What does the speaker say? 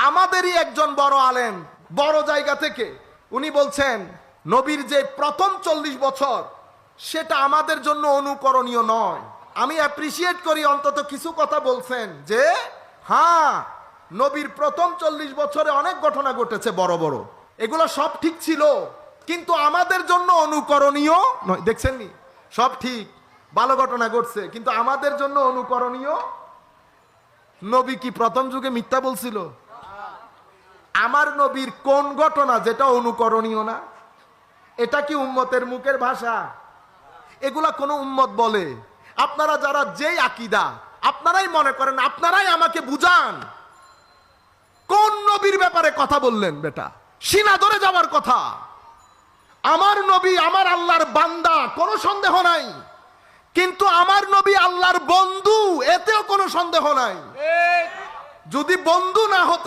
আমাদেরই একজন বড় আলেম, বড় জায়গা থেকে উনি বলছেন নবীর যে প্রথম 40 বছর সেটা আমাদের জন্য অনুকরণীয় নয়। আমি অ্যাপ্রিসিয়েট করি অন্তত কিছু কথা বলছেন যে হ্যাঁ, নবীর প্রথম 40 বছরে অনেক ঘটনা ঘটেছে বড় বড়, এগুলো সব ঠিক ছিল, কিন্তু আমাদের জন্য অনুকরণীয় নয়। দেখছেন নি, সব ঠিক, ভালো ঘটনা ঘটছে, কিন্তু আমাদের জন্য অনুকরণীয়। নবী কি প্রথম যুগে মিথ্যা বলছিল? আমার নবীর কোন ঘটনা যেটা অনুকরণীয় না? এটা কি উম্মতের মুখের ভাষা? এগুলা কোন উম্মত বলে? আপনারা যারা যেই আকীদা, আপনারাই মনে করেন, আপনারাই আমাকে বুঝান কোন নবীর ব্যাপারে কথা বললেন। বেটা সিনা ধরে যাওয়ার কথা। আমার নবী আমার আল্লাহর বান্দা, কোনো সন্দেহ নাই, কিন্তু আমার নবী আল্লাহর বন্ধু, এতেও কোনো সন্দেহ নাই। যদি বন্ধু না হতে